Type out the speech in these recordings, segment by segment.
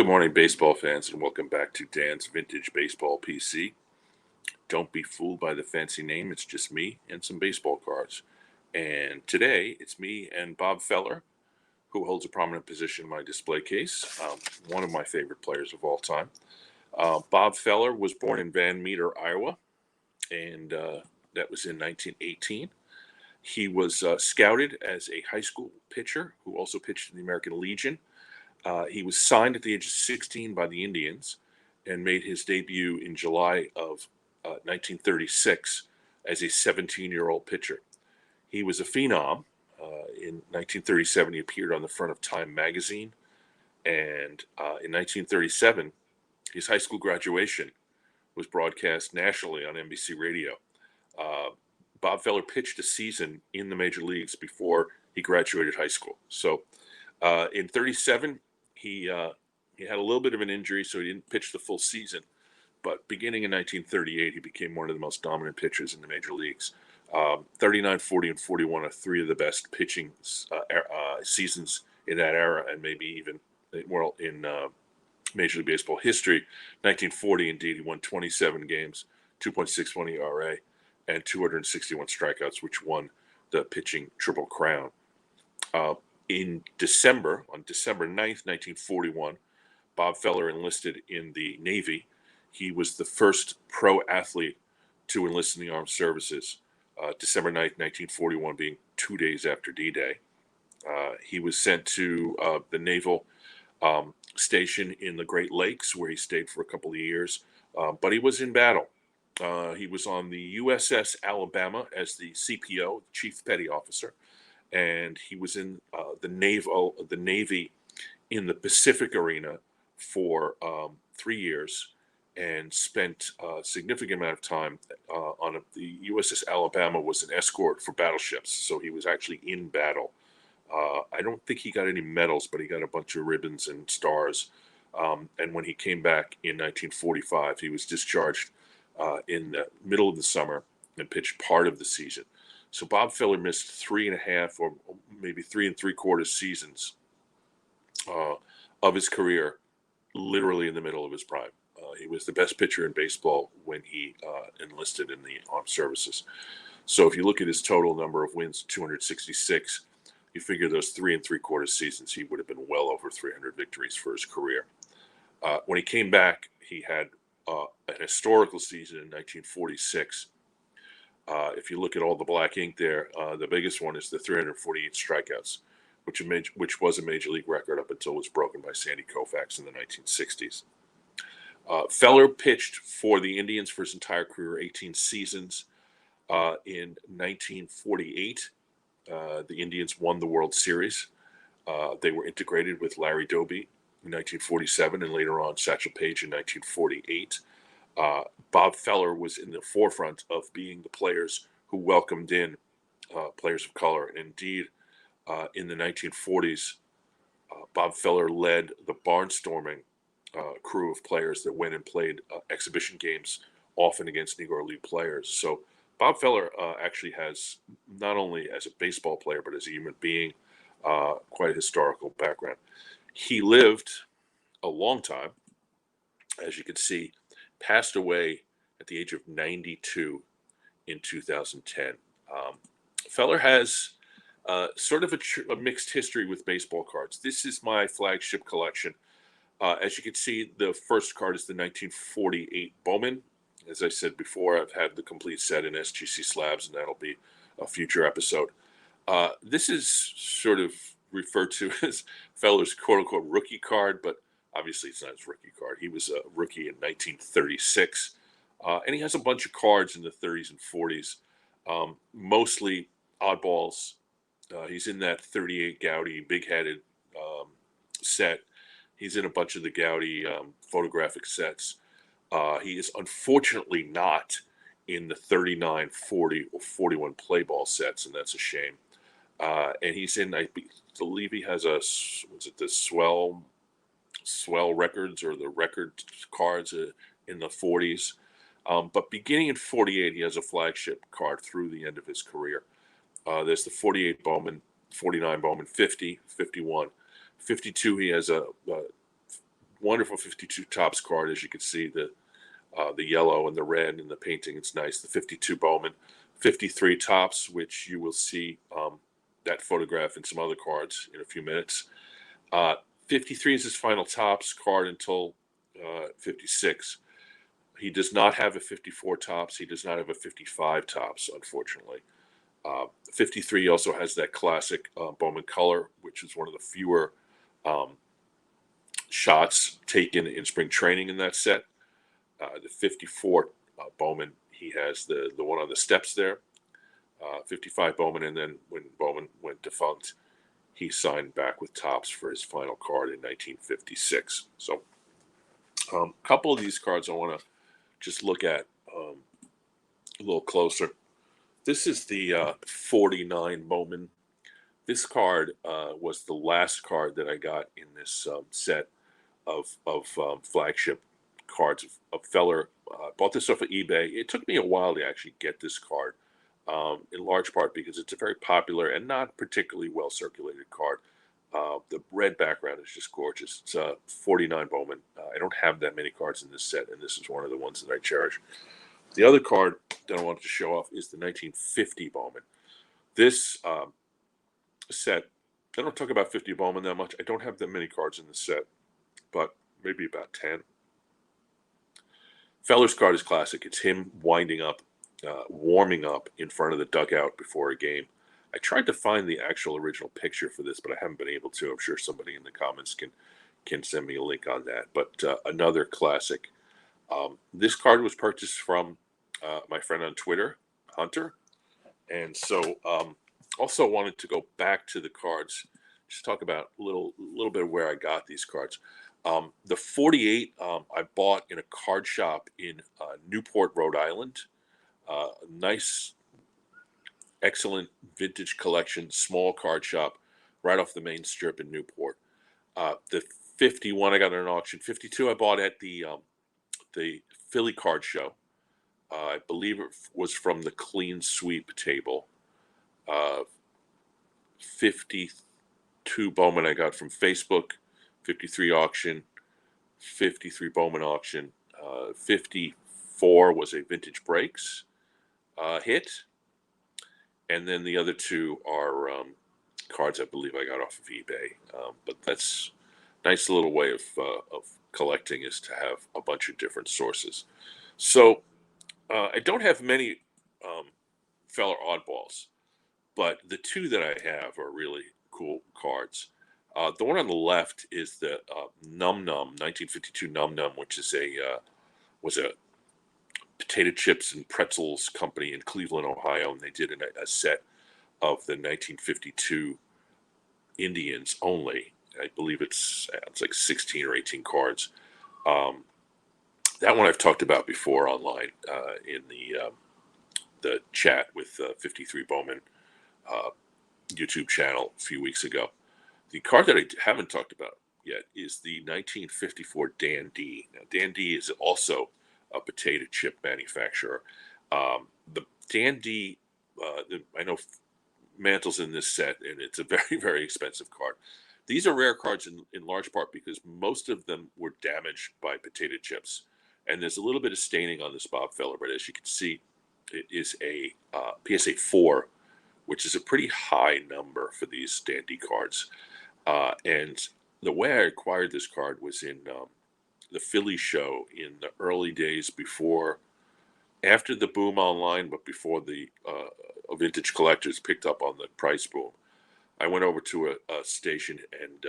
Good morning, baseball fans, and welcome back to Dan's Vintage Baseball PC. Don't be fooled by the fancy name. It's just me and some baseball cards. And today, it's me and Bob Feller, who holds a prominent position in my display case, one of my favorite players of all time. Bob Feller was born in Van Meter, Iowa, and that was in 1918. He was scouted as a high school pitcher who also pitched in the American Legion. He was signed at the age of 16 by the Indians and made his debut in July of 1936 as a 17-year-old pitcher. He was a phenom. In 1937, he appeared on the front of Time magazine. And in 1937, his high school graduation was broadcast nationally on NBC Radio. Bob Feller pitched a season in the major leagues before he graduated high school. So in 37, he had a little bit of an injury, so he didn't pitch the full season. But beginning in 1938, he became one of the most dominant pitchers in the major leagues. 39, 40, and 41 are three of the best pitching seasons in that era, and maybe even well in Major League Baseball history. 1940, indeed, he won 27 games, 2.61 ERA, and 261 strikeouts, which won the pitching Triple Crown. On December 9th, 1941, Bob Feller enlisted in the Navy. He was the first pro athlete to enlist in the armed services, December 9th, 1941 being 2 days after D-Day. He was sent to the naval station in the Great Lakes, where he stayed for a couple of years, but he was in battle. He was on the USS Alabama as the CPO, Chief Petty Officer, and he was in the Navy in the Pacific Arena for 3 years, and spent a significant amount of time on the USS Alabama was an escort for battleships, so he was actually in battle. I don't think he got any medals, but he got a bunch of ribbons and stars. And when he came back in 1945, he was discharged in the middle of the summer and pitched part of the season. So Bob Feller missed 3.5 or maybe 3 3/4 seasons of his career, literally in the middle of his prime. He was the best pitcher in baseball when he enlisted in the armed services. So if you look at his total number of wins, 266, you figure those 3 3/4 seasons, he would have been well over 300 victories for his career. When he came back, he had an historical season in 1946. If you look at all the black ink there, the biggest one is the 348 strikeouts, which was a major league record up until it was broken by Sandy Koufax in the 1960s. Feller pitched for the Indians for his entire career, 18 seasons. In 1948, the Indians won the World Series. They were integrated with Larry Doby in 1947 and later on Satchel Paige in 1948. Bob Feller was in the forefront of being the players who welcomed in players of color. Indeed, in the 1940s, Bob Feller led the barnstorming crew of players that went and played exhibition games, often against Negro League players. So Bob Feller actually has, not only as a baseball player, but as a human being, quite a historical background. He lived a long time, as you can see, passed away at the age of 92 in 2010. Feller has sort of a mixed history with baseball cards. This is my flagship collection. As you can see, the first card is the 1948 Bowman. As I said before, I've had the complete set in SGC slabs, and that'll be a future episode. This is sort of referred to as Feller's quote-unquote rookie card, but obviously it's not his rookie card. He was a rookie in 1936, and he has a bunch of cards in the 30s and 40s, mostly oddballs. He's in that 38 Gowdy big-headed set. He's in a bunch of the Gowdy photographic sets. He is unfortunately not in the 39, 40, or 41 play ball sets, and that's a shame. And he's in, I believe he has the Swell records or the record cards in the 40s. But beginning in 48, he has a flagship card through the end of his career. There's the 48 Bowman, 49 Bowman, 50, 51. 52, he has a wonderful 52 tops card. As you can see, the yellow and the red and the painting, it's nice. The 52 Bowman, 53 tops, which you will see that photograph and some other cards in a few minutes. 53 is his final tops card until 56. He does not have a 54 tops. He does not have a 55 tops, unfortunately. 53 also has that classic Bowman color, which is one of the fewer um, shots taken in spring training in that set. The 54 Bowman, he has the one on the steps there. 55 Bowman, and then when Bowman went defunct, he signed back with tops for his final card in 1956. So a couple of these cards I want to just look at a little closer. This is the 49 Bowman. This card was the last card that I got in this set of flagship cards of Feller. Bought this off of eBay. It took me a while to actually get this card, in large part because it's a very popular and not particularly well circulated card. The red background is just gorgeous. It's 49 Bowman. I don't have that many cards in this set, and this is one of the ones that I cherish. The other card that I wanted to show off is the 1950 Bowman. This set, I don't talk about 50 Bowman that much. I don't have that many cards in this set, but maybe about 10. Feller's card is classic. It's him winding up, warming up in front of the dugout before a game. I tried to find the actual original picture for this, but I haven't been able to. I'm sure somebody in the comments can send me a link on that. But another classic. This card was purchased from my friend on Twitter, Hunter. And so also wanted to go back to the cards, just talk about a little bit of where I got these cards. The 48 I bought in a card shop in Newport, Rhode Island. Nice, excellent vintage collection, small card shop right off the main strip in Newport. The 51 I got at an auction. 52 I bought at the Philly Card Show. I believe it was from the Clean Sweep table. 52 Bowman I got from Facebook. 53 auction. 53 Bowman auction. 54 was a Vintage Breaks hit. And then the other two are cards I believe I got off of eBay. But that's a nice little way of collecting, is to have a bunch of different sources. So I don't have many Feller oddballs, but the two that I have are really cool cards. The one on the left is the Num Num 1952 Num Num, which is was a potato chips and pretzels company in Cleveland, Ohio, and they did a set of the 1952 Indians only. I believe it's like 16 or 18 cards. That one I've talked about before online in the chat with 53 Bowman YouTube channel a few weeks ago. The card that I haven't talked about yet is the 1954 Dan D. Now, Dan D is also a potato chip manufacturer. The Dan D, I know Mantle's in this set, and it's a very, very expensive card. These are rare cards in large part because most of them were damaged by potato chips. And there's a little bit of staining on this Bob Feller, but as you can see, it is a PSA 4, which is a pretty high number for these Dan D cards. And the way I acquired this card was in the Philly show in the early days after the boom online, but before the vintage collectors picked up on the price boom. I went over to a station and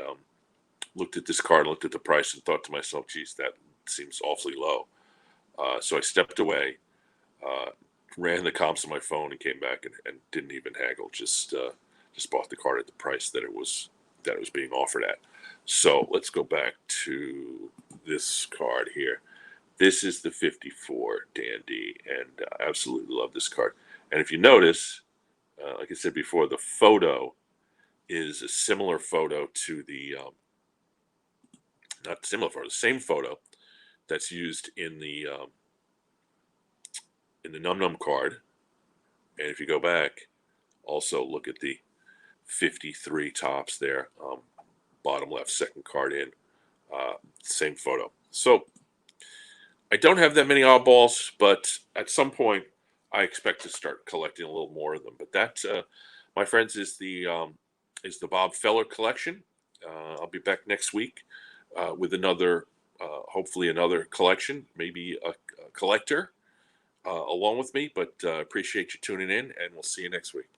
looked at this card, looked at the price, and thought to myself, geez, that seems awfully low. So I stepped away, ran the comps on my phone, and came back and didn't even haggle. Just bought the card at the price that it was being offered at. So let's go back to this card here. This is the 54 Dan D, and I absolutely love this card. And if you notice, like I said before, the photo is a similar photo to the not similar photo, the same photo that's used in the Num Num card. And if you go back, also look at the 53 tops there, bottom left, second card in. Same photo. So I don't have that many oddballs, but at some point I expect to start collecting a little more of them. But that, my friends, is the Bob Feller collection. I'll be back next week with another, hopefully another collection, maybe a collector along with me. But appreciate you tuning in, and we'll see you next week.